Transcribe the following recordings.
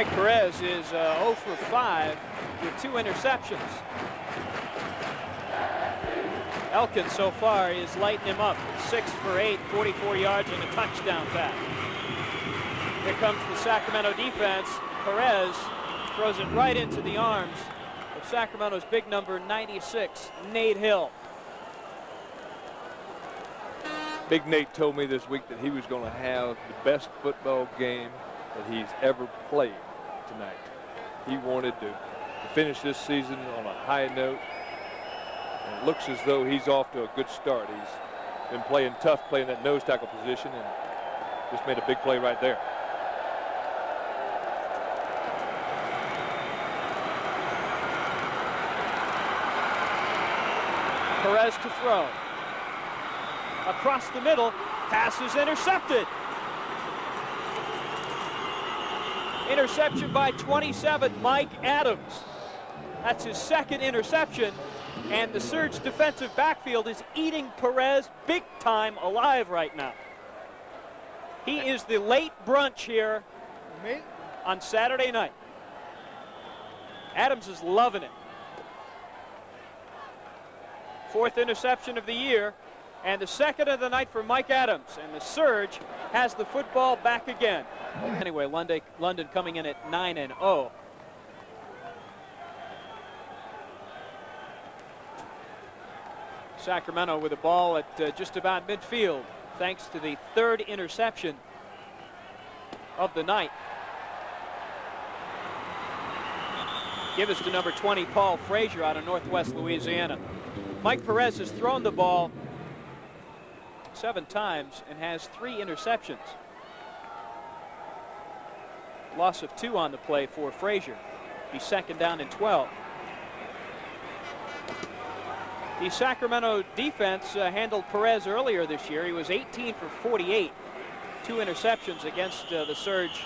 Mike Perez is 0 for 5 with 2 interceptions. Elkins so far is lighting him up. 6 for 8, 44 yards and a touchdown pass. Here comes the Sacramento defense. Perez throws it right into the arms of Sacramento's big number 96, Nate Hill. Big Nate told me this week that he was going to have the best football game that he's ever played tonight. He wanted to finish this season on a high note. And it looks as though he's off to a good start. He's been playing tough, playing that nose tackle position, and just made a big play right there. Perez to throw. Across the middle, pass is intercepted. Interception by 27, Mike Adams. That's his second interception, and the Surge defensive backfield is eating Perez big time alive right now. He is the late brunch here on Saturday night. Adams is loving it. 4th interception of the year, and the 2nd of the night for Mike Adams, and the Surge has the football back again. Anyway, London coming in at 9-0. Sacramento with the ball at just about midfield, thanks to the 3rd interception of the night. Give us to number 20, Paul Frazier, out of Northwest Louisiana. Mike Perez has thrown the ball 7 times and has 3 interceptions. Loss of 2 on the play for Frazier. Be 2nd down and 12. The Sacramento defense handled Perez earlier this year. He was 18 for 48. 2 interceptions against the Surge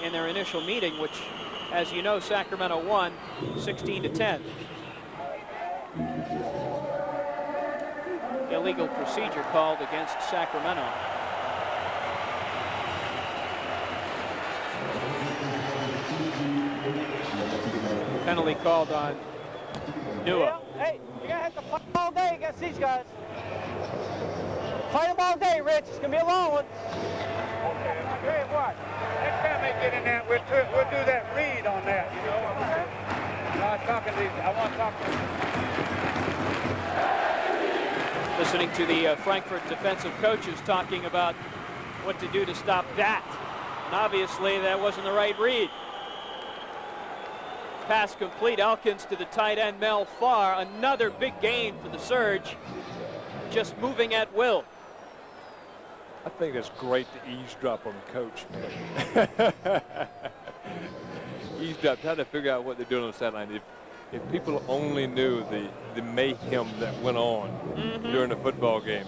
in their initial meeting, which, as you know, Sacramento won 16-10. Illegal procedure called against Sacramento. Penalty called on Nua. Hey, you gotta have to fight all day against these guys. Fight them all day, Rich. It's gonna be a long one. Okay, I'll tell you what. Next time they get in there, we'll do that read on that, you know. I want to talk to these. Listening to the Frankfurt defensive coaches talking about what to do to stop that. And obviously that wasn't the right read. Pass complete. Elkins to the tight end, Mel Farr. Another big gain for the Surge. Just moving at will. I think it's great to eavesdrop on the coach. Eavesdrop, trying to figure out what they're doing on the sideline. If people only knew the mayhem that went on during the football game.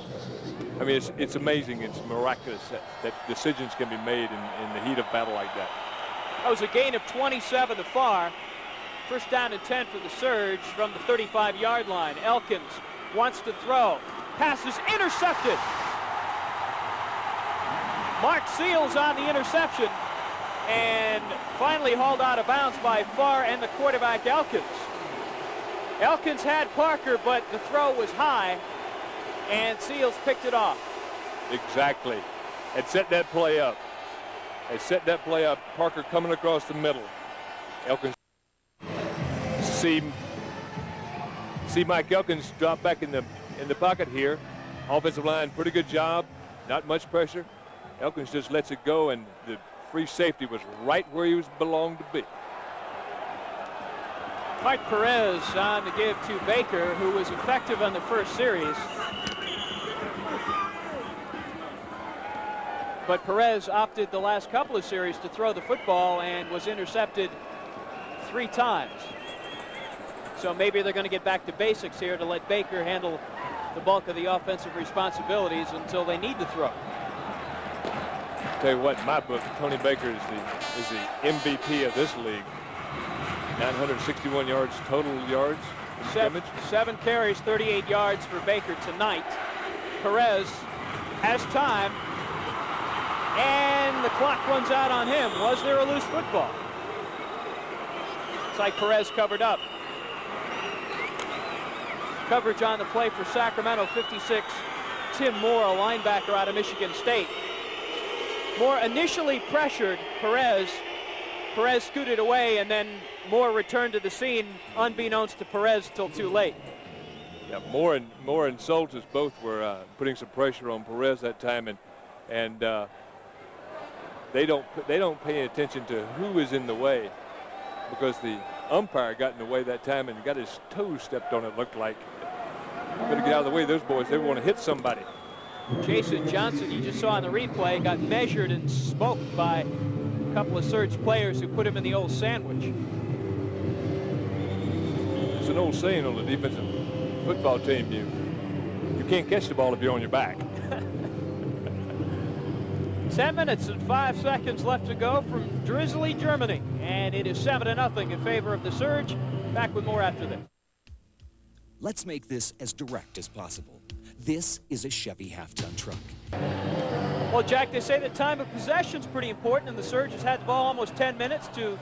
I mean, it's amazing. It's miraculous that decisions can be made in the heat of battle like that. That was a gain of 27 to Farr. 1st down and 10 for the Surge from the 35-yard line. Elkins wants to throw. Pass is intercepted. Mark Seals on the interception and finally hauled out of bounds by Farr and the quarterback Elkins. Elkins had Parker, but the throw was high, and Seals picked it off. Exactly. It set that play up. They set that play up. Parker coming across the middle. Elkins see Mike Elkins drop back in the pocket here. Offensive line, pretty good job. Not much pressure. Elkins just lets it go, and the free safety was right where he belonged to be. Mike Perez on to give to Baker, who was effective on the first series. But Perez opted the last couple of series to throw the football and was intercepted 3 times. So maybe they're going to get back to basics here to let Baker handle the bulk of the offensive responsibilities until they need to throw. Tell you what, in my book, Tony Baker is the MVP of this league. 961 yards total yards. 7 carries, 38 yards for Baker tonight. Perez has time, and the clock runs out on him. Was there a loose football? Looks like Perez covered up. Coverage on the play for Sacramento, 56. Tim Moore, a linebacker out of Michigan State. Moore initially pressured Perez. Perez scooted away, and then Moore returned to the scene, unbeknownst to Perez, till too late. Yeah, Moore and Soltis both were putting some pressure on Perez that time, and they don't pay attention to who is in the way, because the umpire got in the way that time and got his toes stepped on, it looked like. Better get out of the way of those boys. They want to hit somebody. Jason Johnson, you just saw on the replay, got measured and smoked by a couple of Surge players who put him in the old sandwich. It's an old saying on the defensive football team, you can't catch the ball if you're on your back. 10 minutes and 5 seconds left to go from drizzly Germany, and it is 7-0 in favor of the Surge. Back with more after this. Let's make this as direct as possible. This is a Chevy half-ton truck. Well, Jack, they say the time of possession is pretty important, and the Surge has had the ball almost 10 minutes to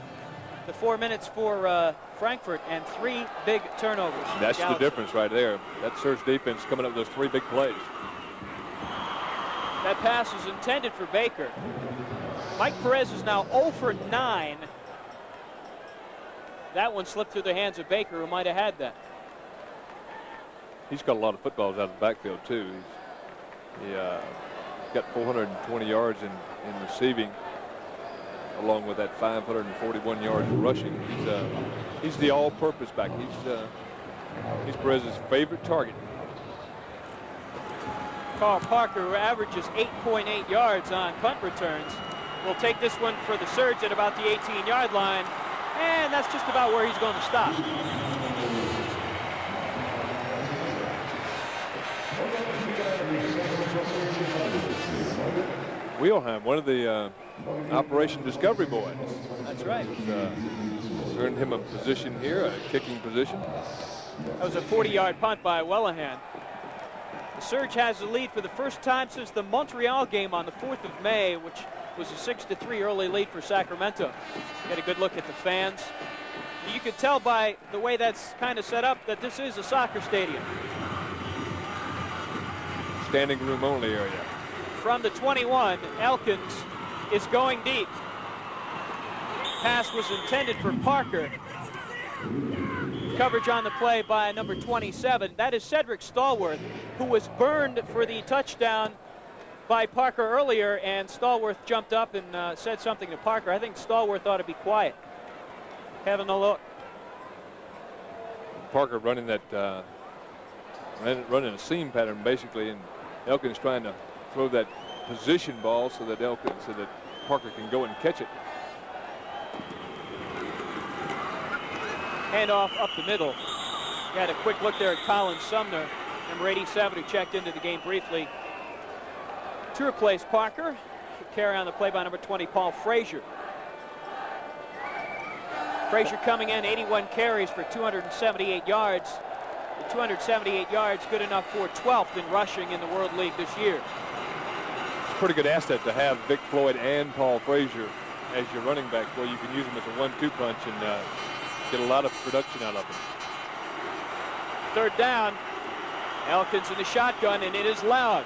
the 4 minutes for Frankfurt, and 3 big turnovers. That's the difference right there. That Surge defense coming up with those 3 big plays. That pass is intended for Baker. Mike Perez is now 0 for 9. That one slipped through the hands of Baker, who might have had that. He's got a lot of footballs out of the backfield, too. He got 420 yards in receiving, along with that 541 yards rushing. He's the all-purpose back. He's Perez's favorite target. Carl Parker, who averages 8.8 yards on punt returns, will take this one for the Surge at about the 18-yard line, and that's just about where he's going to stop. Wlaf, one of the Operation Discovery boys. That's right. Earned him a position here, a kicking position. That was a 40-yard punt by Wlaf. The Surge has the lead for the first time since the Montreal game on the 4th of May, which was a 6-3 early lead for Sacramento. Get a good look at the fans. You can tell by the way that's kind of set up that this is a soccer stadium. Standing room only area. From the 21, Elkins is going deep. Pass was intended for Parker. Coverage on the play by number 27. That is Cedric Stallworth, who was burned for the touchdown by Parker earlier, and Stallworth jumped up and said something to Parker. I think Stallworth ought to be quiet. Having a look. Parker running that, running a seam pattern basically, and Elkins trying to throw that position ball so that Parker can go and catch it. Handoff up the middle. We had a quick look there at Colin Sumner, number 87, who checked into the game briefly to replace Parker. Carry on the play by number 20, Paul Frazier. Frazier coming in, 81 carries for 278 yards. The 278 yards good enough for 12th in rushing in the World League this year. It's a pretty good asset to have Vic Floyd and Paul Frazier as your running backs, where you can use them as a 1-2 punch and get a lot of production out of them. 3rd down. Elkins in the shotgun, and it is loud.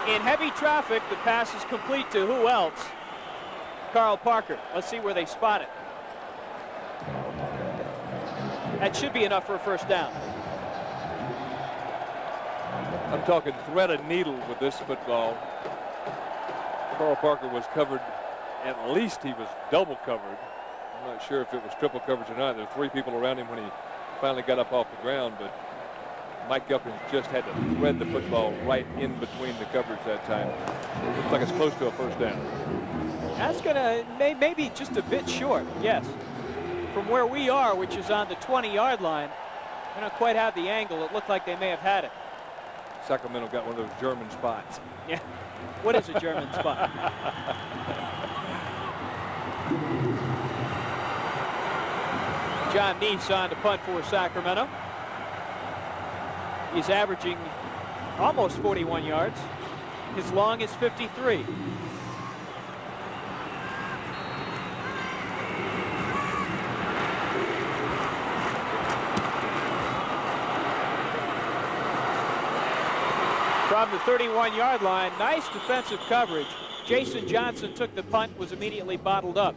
In heavy traffic, the pass is complete to who else? Carl Parker. Let's see where they spot it. That should be enough for a 1st down. I'm talking thread of needle with this football. Carl Parker was covered. At least he was double covered. I'm not sure if it was triple coverage or not. There were 3 people around him when he finally got up off the ground, but Mike Guppins just had to thread the football right in between the coverage that time. Looks like it's close to a 1st down. That's gonna maybe just a bit short, yes. From where we are, which is on the 20-yard line, we don't quite have the angle. It looked like they may have had it. Sacramento got one of those German spots. Yeah. What is a German spot? John Neese on to punt for Sacramento. He's averaging almost 41 yards. His long is 53. From the 31-yard line, nice defensive coverage. Jason Johnson took the punt, was immediately bottled up.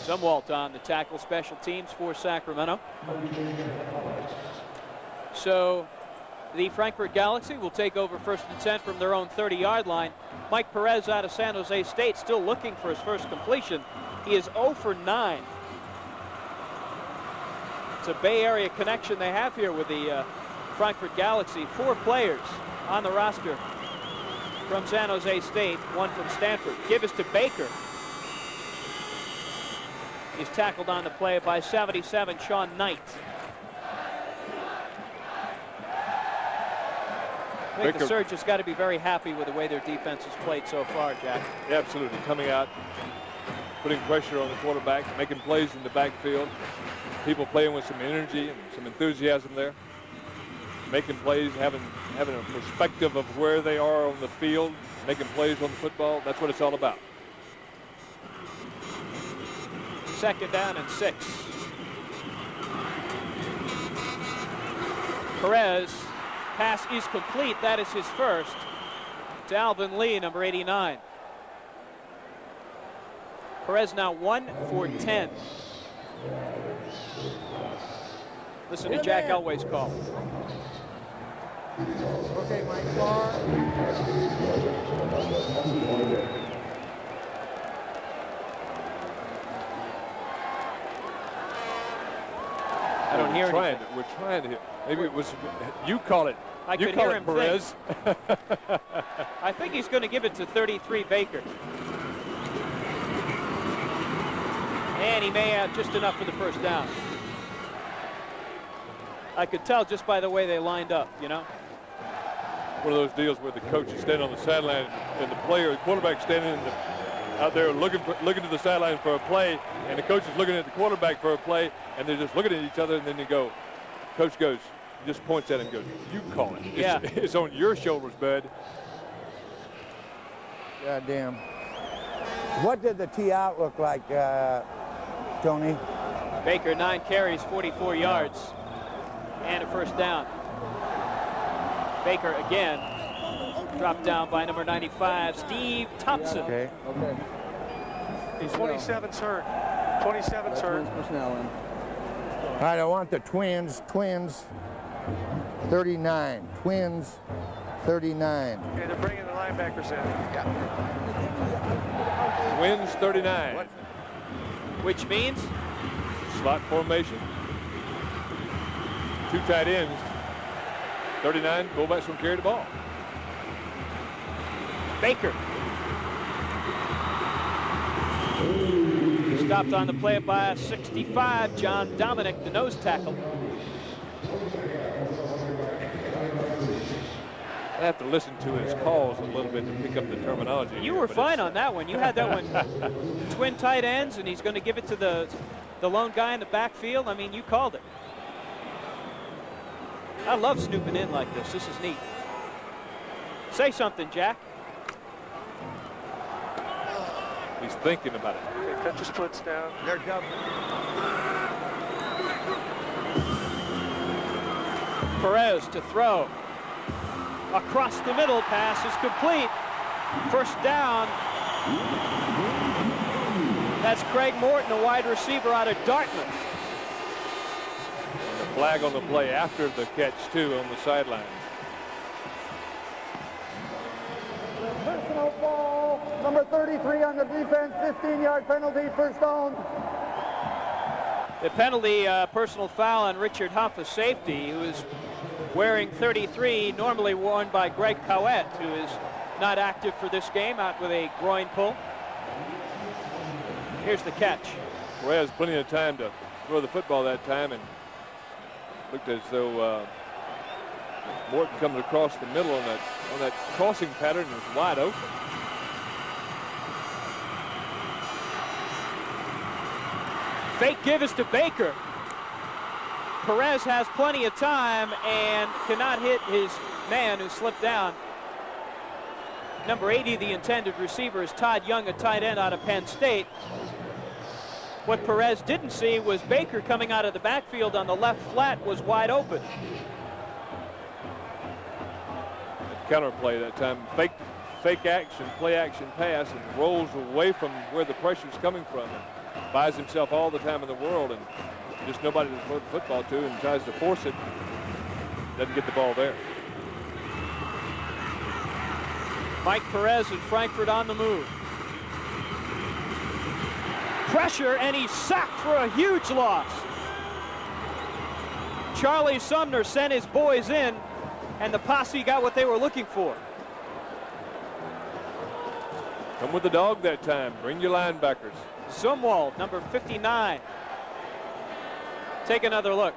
Zumwalt on the tackle, special teams for Sacramento. So the Frankfurt Galaxy will take over 1st and 10 from their own 30-yard line. Mike Perez out of San Jose State still looking for his first completion. He is 0 for 9. It's a Bay Area connection they have here with the Frankfurt Galaxy. 4 players on the roster from San Jose State, 1 from Stanford. Give us to Baker. He's tackled on the play by 77, Sean Knight. I think the Surge has got to be very happy with the way their defense has played so far, Jack. Yeah, absolutely. Coming out, putting pressure on the quarterback, making plays in the backfield. People playing with some energy and some enthusiasm there. Making plays, having a perspective of where they are on the field, making plays on the football. That's what it's all about. 2nd down and 6. Perez, pass is complete. That is his first to Alvin Lee, number 89. Perez now 1 for 10. Listen to Jack Elway's call. Okay, Mike Farr. I don't hear anything. We're trying to hear. Maybe it was, you call it. I you could call hear it him Perez. I think he's going to give it to 33 Baker. And he may have just enough for the first down. I could tell just by the way they lined up, you know. One of those deals where the coach is standing on the sideline and the quarterback standing out there looking to the sideline for a play, and the coach is looking at the quarterback for a play, and they're just looking at each other, and then coach goes, just points at him and goes, you call it. Yeah. It's on your shoulders, bud. God damn. What did the tee out look like, Tony? Baker, 9 carries, 44 yards, and a first down. Baker again, dropped down by number 95, Steve Thompson. Okay. 27's hurt. 27's hurt. All right, I want the Twins. 39. Twins, 39. Okay, they're bringing the linebackers in. Wins 39. Which means? Slot formation. 2 tight ends. 39 fullbacks will carry the ball. Baker. Stopped on the play by 65, John Dominic, the nose tackle. I have to listen to his calls a little bit to pick up the terminology. You were fine on that one. You had that one. Twin tight ends, and he's going to give it to the lone guy in the backfield. I mean, you called it. I love snooping in like this. This is neat. Say something, Jack. He's thinking about it. Okay, cut your splits down. They're double. Perez to throw. Across the middle, pass is complete. First down. That's Craig Morton, a wide receiver out of Dartmouth. And the flag on the play after the catch, too, on the sideline. Personal ball, number 33 on the defense, 15-yard penalty, first down. The penalty, personal foul on Richard Huff, a safety, who is wearing 33, normally worn by Greg Cowett, who is not active for this game, out with a groin pull. Here's the catch. Perez plenty of time to throw the football that time, and looked as though Morton comes across the middle on that crossing pattern and is wide open. Fake give is to Baker. Perez has plenty of time and cannot hit his man who slipped down. Number 80, the intended receiver, is Todd Young, a tight end out of Penn State. What Perez didn't see was Baker coming out of the backfield on the left flat was wide open. Counterplay that time. Fake action, play action pass, and rolls away from where the pressure's coming from and buys himself all the time in the world and just nobody to throw the football to and tries to force it. Doesn't get the ball there. Mike Perez and Frankfurt on the move. Pressure, and he's sacked for a huge loss. Charlie Sumner sent his boys in, and the posse got what they were looking for. Come with the dog that time. Bring your linebackers. Zumwalt, number 59. Take another look.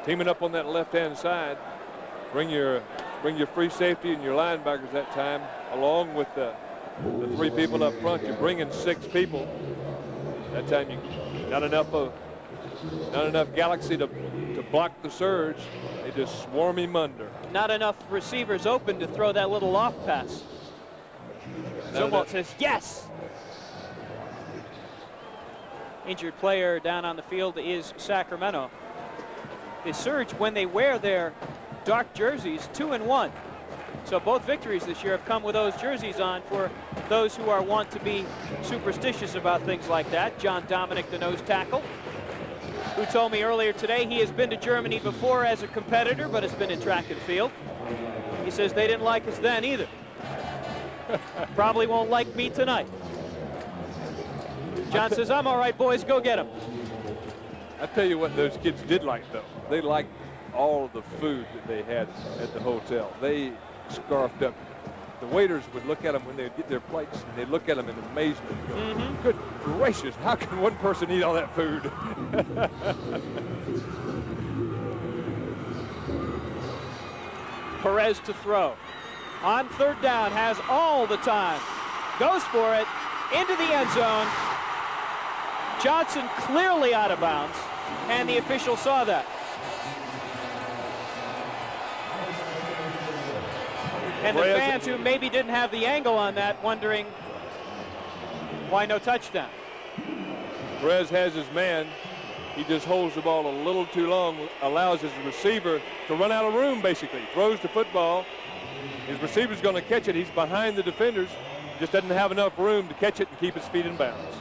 Teaming up on that left-hand side. Bring your free safety and your linebackers that time, along with the 3 people up front. You're bringing 6 people. That time you not enough Galaxy to block the surge. They just swarm him under. Not enough receivers open to throw that little off pass. Zumwalt says yes. Injured player down on the field is Sacramento. The Surge, when they wear their dark jerseys, 2-1. So both victories this year have come with those jerseys on for those who are wont to be superstitious about things like that. John Dominic, the nose tackle, who told me earlier today he has been to Germany before as a competitor, but has been in track and field. He says they didn't like us then either. Probably won't like me tonight. John says, I'm all right, boys, go get him. I tell you what those kids did like, though. They liked all of the food that they had at the hotel. They scarfed up. The waiters would look at them when they would get their plates, and they'd look at them in amazement and go, good gracious, how can one person eat all that food? Perez to throw. On 3rd down, has all the time. Goes for it, into the end zone. Johnson clearly out of bounds, and the official saw that. And the fans who maybe didn't have the angle on that wondering why no touchdown. Perez has his man. He just holds the ball a little too long, allows his receiver to run out of room, basically. Throws the football. His receiver's going to catch it. He's behind the defenders. Just doesn't have enough room to catch it and keep his feet in bounds.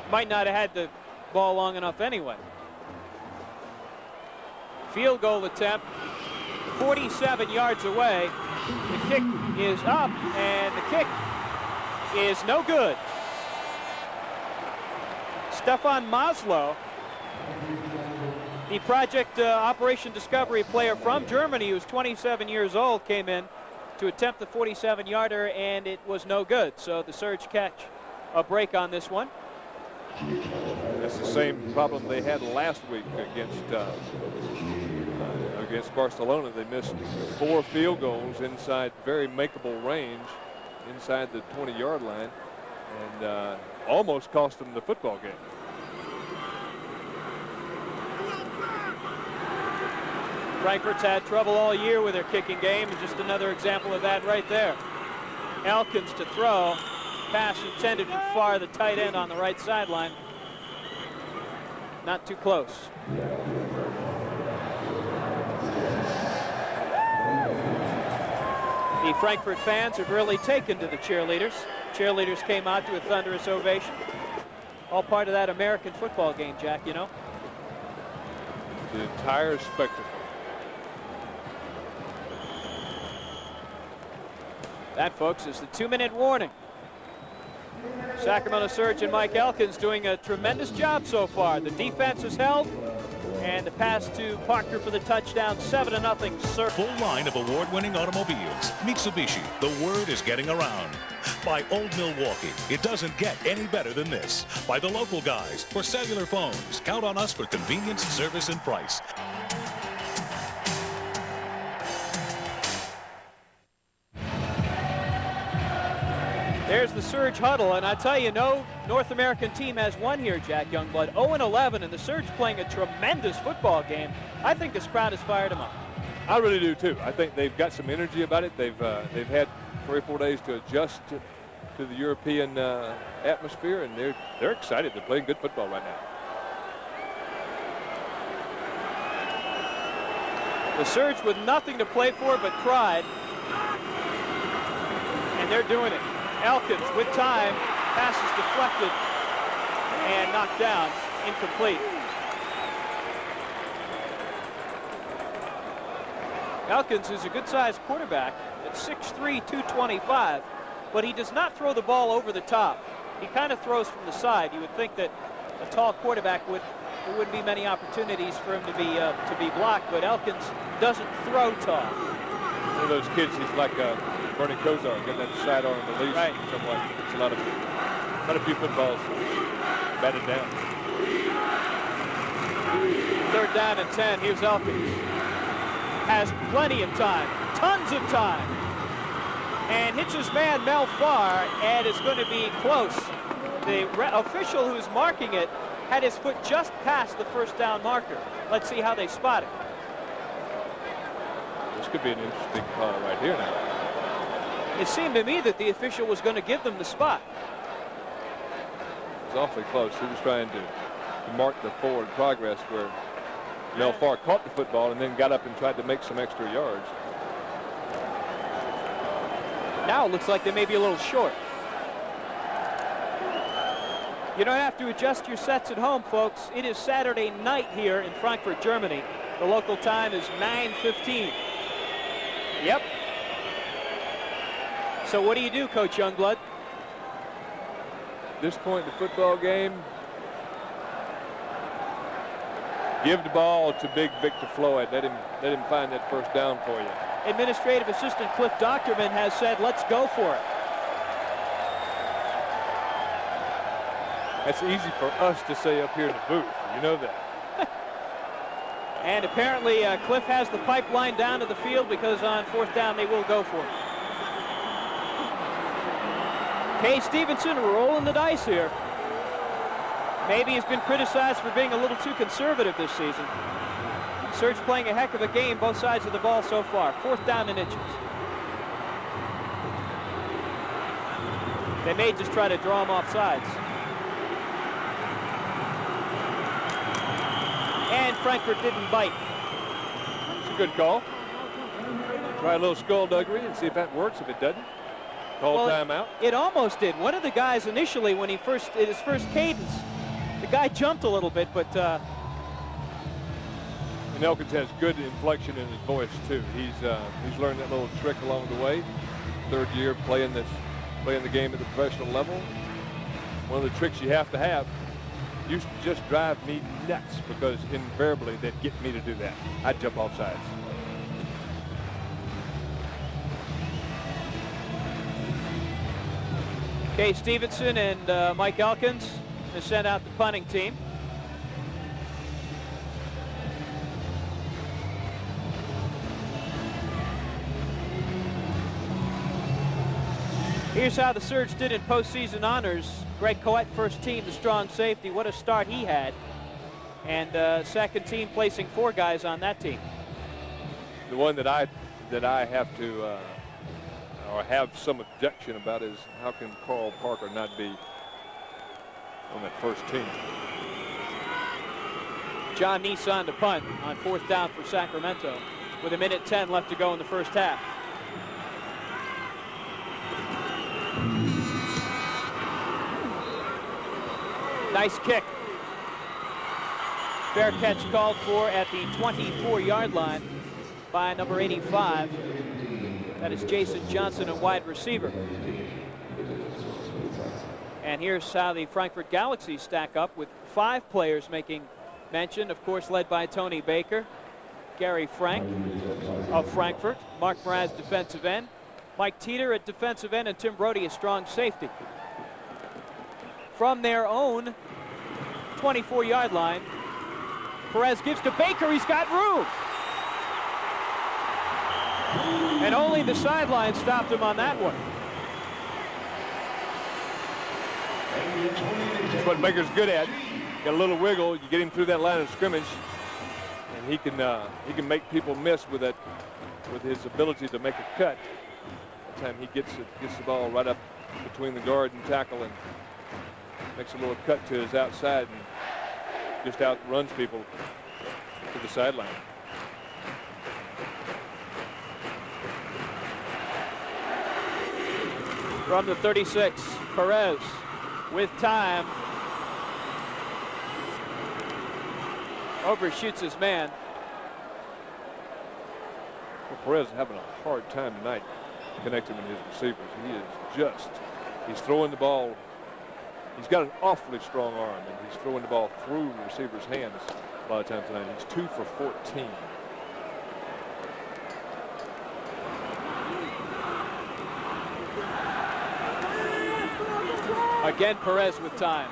Might not have had the ball long enough anyway. Field goal attempt, 47 yards away. The kick is up, and the kick is no good. Stefan Maslow, the Project Operation Discovery player from Germany, who's 27 years old, came in to attempt the 47-yarder, and it was no good. So the Surge catch a break on this one. That's the same problem they had last week against Barcelona. They missed 4 field goals inside very makeable range inside the 20-yard line, and almost cost them the football game. Frankfurt's had trouble all year with their kicking game, and just another example of that right there. Elkins to throw. Pass intended for Farr, the tight end on the right sideline. Not too close. The Frankfurt fans have really taken to the cheerleaders. Cheerleaders came out to a thunderous ovation. All part of that American football game, Jack, you know. The entire spectacle. That, folks, is the 2-minute warning. Sacramento Surge and Mike Elkins doing a tremendous job so far. The defense is held, and the pass to Parker for the touchdown, 7-0 Surge. Full line of award-winning automobiles. Mitsubishi, the word is getting around. By Old Milwaukee, it doesn't get any better than this. By the local guys, for cellular phones. Count on us for convenience, service, and price. There's the Surge huddle, and I tell you, no North American team has won here, Jack Youngblood. 0-11, and the Surge playing a tremendous football game. I think this crowd has fired them up. I really do too. I think they've got some energy about it. They've had 3 or 4 days to adjust to the European atmosphere, and they're excited. They're playing good football right now. The Surge with nothing to play for but pride. And they're doing it. Elkins with time. Pass is deflected and knocked down. Incomplete. Elkins is a good-sized quarterback at 6'3", 225, but he does not throw the ball over the top. He kind of throws from the side. You would think that a tall quarterback there wouldn't be many opportunities for him to be blocked, but Elkins doesn't throw tall. One of those kids, he's like Bernie Kosar, getting that sidearm release. Right. Somewhat. It's a lot of few footballs batted down. 3rd down and 10. Here's Elkins. Has plenty of time, tons of time, and hits his man Mel Farr, and it's going to be close. The official who's marking it had his foot just past the 1st down marker. Let's see how they spot it. This could be an interesting call right here now. It seemed to me that the official was going to give them the spot. It was awfully close. He was trying to mark the forward progress where Mel Farr caught the football and then got up and tried to make some extra yards. Now it looks like they may be a little short. You don't have to adjust your sets at home, folks. It is Saturday night here in Frankfurt, Germany. The local time is 9:15. Yep. So what do you do, Coach Youngblood? At this point in the football game, give the ball to big Victor Floyd. Let him find that 1st down for you. Administrative assistant Cliff Docterman has said, let's go for it. That's easy for us to say up here in the booth. You know that. And apparently Cliff has the pipeline down to the field, because on 4th down they will go for it. Kay Stevenson rolling the dice here. Maybe he's been criticized for being a little too conservative this season. Surge playing a heck of a game, both sides of the ball so far. 4th down and inches. They may just try to draw him off sides. And Frankfurt didn't bite. It's a good call. Try a little skullduggery and see if that works. If it doesn't, call timeout. It almost did. One of the guys initially, when he did his first cadence, the guy jumped a little bit, but and Elkins has good inflection in his voice too. He's learned that little trick along the way. 3rd year playing the game at the professional level. One of the tricks you have to have used to just drive me nuts, because invariably they'd get me to do that. I'd jump off sides. Kay Stevenson and Mike Elkins has sent out the punting team. Here's how the Surge did in postseason honors. Greg Coet, 1st team, the strong safety. What a start he had. And 2nd team placing 4 guys on that team. The one that I have to or have some objection about is, how can Carl Parker not be on that 1st team? John Nissan to punt on 4th down for Sacramento with 1:10 left to go in the 1st half. Nice kick. Fair catch called for at the 24-yard line by number 85. That is Jason Johnson, a wide receiver. And here's how the Frankfurt Galaxy stack up, with 5 players making mention, of course, led by Tony Baker, Gary Frank of Frankfurt, Mark Mraz, defensive end, Mike Teeter at defensive end, and Tim Brody, a strong safety. From their own 24-yard line, Perez gives to Baker. He's got room. And only the sideline stopped him on that one. That's what Baker's good at. Got a little wiggle. You get him through that line of scrimmage, and he can make people miss with his ability to make a cut. That time he gets the ball right up between the guard and tackle and makes a little cut to his outside and just outruns people to the sideline. From the 36, Perez with time. Overshoots his man. Well, Perez is having a hard time tonight connecting with his receivers. He's throwing the ball. He's got an awfully strong arm, and he's throwing the ball through the receiver's hands a lot of times tonight. He's 2 for 14. Again, Perez with time.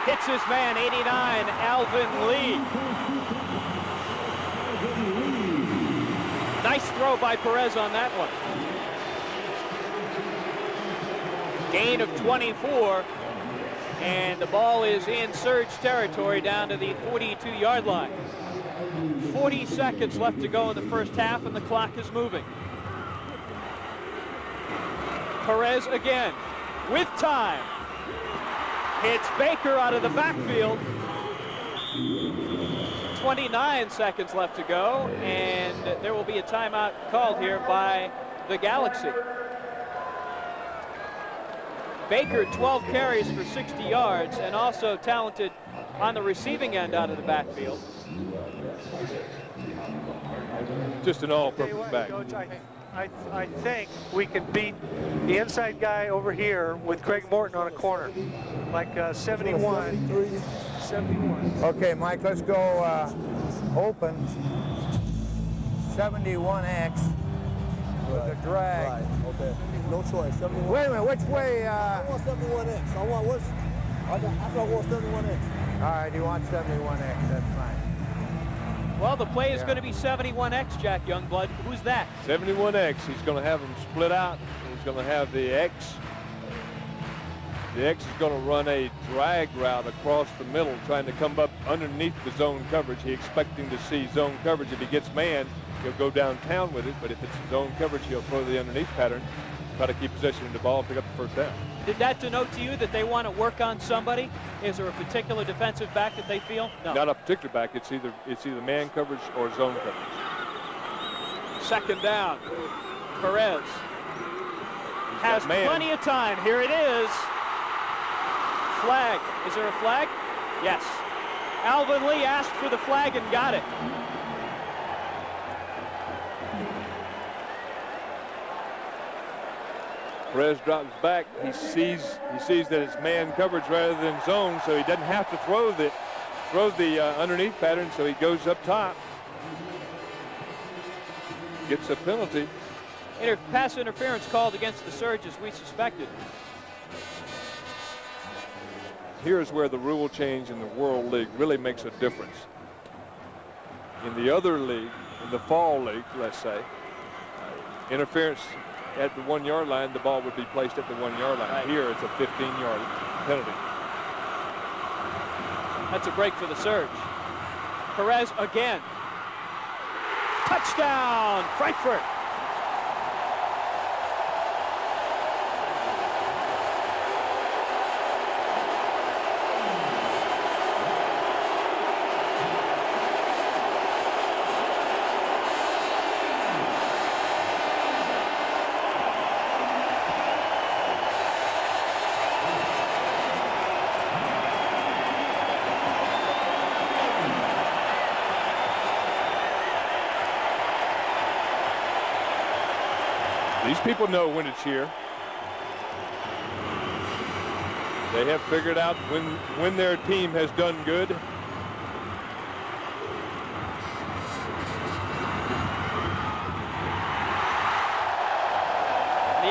Hits his man, 89, Alvin Lee. Nice throw by Perez on that one. Gain of 24, and the ball is in Surge territory down to the 42-yard line. 40 seconds left to go in the first half, and the clock is moving. Perez again with time. Hits Baker out of the backfield. 29 seconds left to go, and there will be a timeout called here by the Galaxy. Baker, 12 carries for 60 yards, and also talented on the receiving end out of the backfield. Just an all-purpose back. Coach, I think we can beat the inside guy over here with Craig Morton on a corner, like 71. 71. Okay, Mike, let's go open 71X with a drag. Right, okay. No choice. 71. Wait a minute, which way? I want 71X. I want 71X. All right, you want 71X, that's fine. Well, the play is going to be 71X, Jack Youngblood. Who's that? 71X. He's going to have them split out. He's going to have the X. The X is going to run a drag route across the middle, trying to come up underneath the zone coverage. He's expecting to see zone coverage. If he gets man, he'll go downtown with it. But if it's zone coverage, he'll throw the underneath pattern, try to keep possession of the ball and pick up the first down. Did that denote to you that they want to work on somebody? Is there a particular defensive back that they feel? No. Not a particular back. It's either man coverage or zone coverage. Second down. Perez has plenty of time. Here it is. Flag. Is there a flag? Yes. Alvin Lee asked for the flag and got it. Perez drops back. He sees that it's man coverage rather than zone, so he doesn't have to throw the underneath pattern. So he goes up top, gets a penalty. Pass interference called against the Surge, as we suspected. Here's where the rule change in the World League really makes a difference. In the other league, in the Fall League, let's say, interference at the 1 yard line, the ball would be placed at the 1 yard line. Right. Here, it's a 15-yard penalty. That's a break for the Surge. Perez again. Touchdown, Frankfurt. These people know when to cheer. They have figured out when their team has done good. The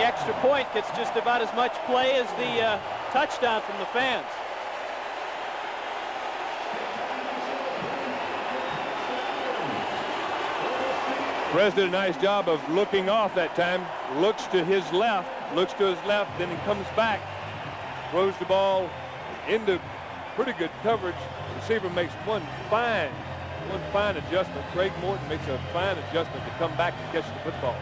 extra point gets just about as much play as the touchdown from the fans. Perez did a nice job of looking off that time. Looks to his left, then he comes back, throws the ball into pretty good coverage. The receiver makes one fine adjustment. Craig Morton makes a fine adjustment to come back and catch the football.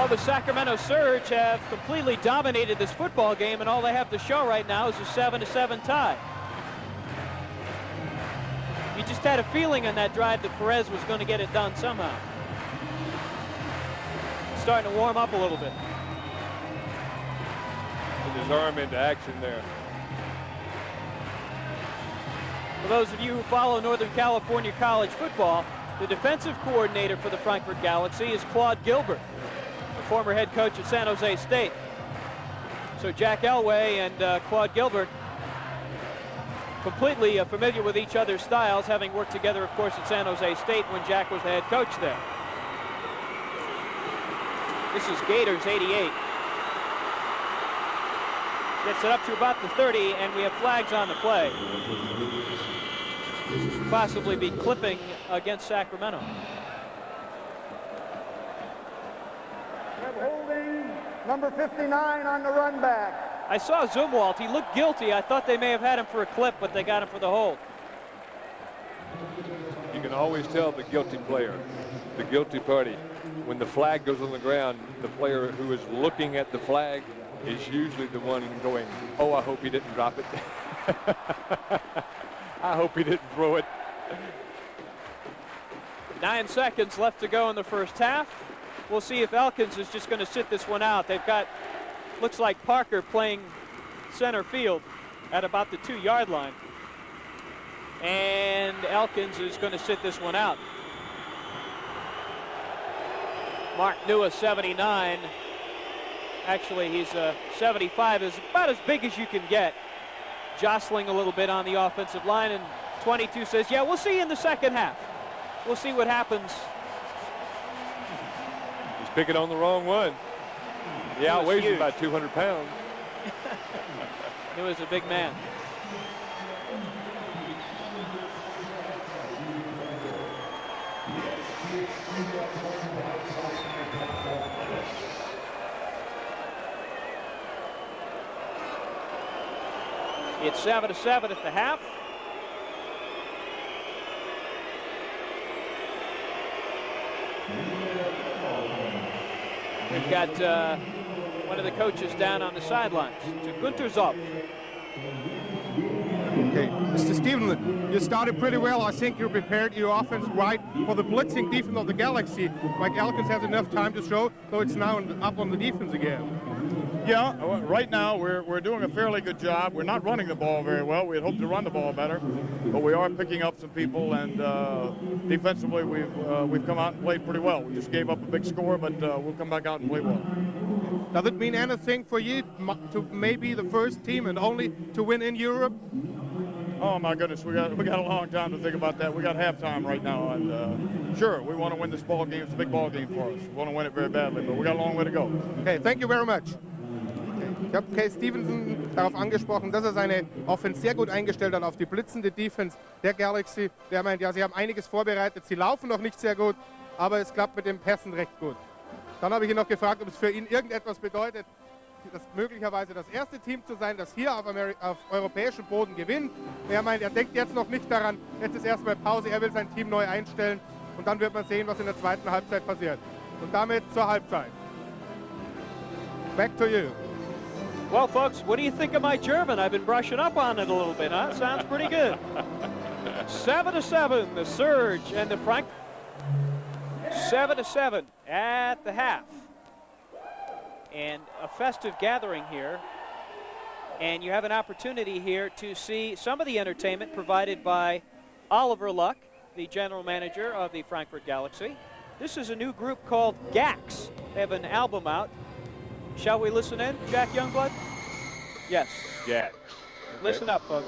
Well, the Sacramento Surge have completely dominated this football game, and all they have to show right now is a 7-7 tie. You just had a feeling on that drive that Perez was going to get it done somehow. Starting to warm up a little bit. With his arm into action there. For those of you who follow Northern California college football, the defensive coordinator for the Frankfurt Galaxy is Claude Gilbert, the former head coach at San Jose State. So Jack Elway and Claude Gilbert completely familiar with each other's styles, having worked together, of course, at San Jose State when Jack was the head coach there. This is Gators 88. Gets it up to about the 30, and we have flags on the play. Possibly be clipping against Sacramento. Holding number 59 on the run back. I saw Zumwalt. He looked guilty. I thought they may have had him for a clip, but they got him for the hold. You can always tell the guilty player, the guilty party. When the flag goes on the ground, the player who is looking at the flag is usually the one going, oh, I hope he didn't drop it. I hope he didn't throw it. 9 seconds left to go in the first half. We'll see if Elkins is just going to sit this one out. They've got, looks like Parker playing center field at about the 2-yard line. And Elkins is going to sit this one out. Mark Nua, 79. Actually, he's 75, is about as big as you can get. Jostling a little bit on the offensive line, and 22 says, yeah, we'll see you in the second half. We'll see what happens. He's picking on the wrong one. He outweighs him by 200 pounds. He was a big man. It's 7-7 at the half. We've got one of the coaches down on the sidelines. It's Gunter Zoff. Okay, Mr. Stephen, you started pretty well. I think you prepared your offense right for the blitzing defense of the Galaxy. Mike Elkins has enough time to show, so it's now up on the defense again. Yeah, right now we're doing a fairly good job. We're not running the ball very well. We'd hoped to run the ball better, but we are picking up some people, and defensively we've come out and played pretty well. We just gave up a big score, but we'll come back out and play well. Does it mean anything for you to maybe the first team and only to win in Europe? Oh my goodness, we got a long time to think about that. We got halftime right now, and sure, we want to win this ball game. It's a big ball game for us. We want to win it very badly, but we got a long way to go. Okay, thank you very much. Ich habe Case Stevenson darauf angesprochen, dass er seine Offense sehr gut eingestellt hat auf die blitzende Defense der Galaxy. Der meint, ja, sie haben einiges vorbereitet, sie laufen noch nicht sehr gut, aber es klappt mit dem Passen recht gut. Dann habe ich ihn noch gefragt, ob es für ihn irgendetwas bedeutet, das möglicherweise das erste Team zu sein, das hier auf europäischem Boden gewinnt. Er meint, er denkt jetzt noch nicht daran, jetzt ist erstmal Pause, er will sein Team neu einstellen und dann wird man sehen, was in der zweiten Halbzeit passiert. Und damit zur Halbzeit. Back to you. Well, folks, what do you think of my German? I've been brushing up on it a little bit, huh? Sounds pretty good. 7-7, the Surge and the Frank. 7-7 at the half. And a festive gathering here. And you have an opportunity here to see some of the entertainment provided by Oliver Luck, the general manager of the Frankfurt Galaxy. This is a new group called Gax. They have an album out. Shall we listen in, Jack Youngblood? Yes. Yeah. Listen up, folks.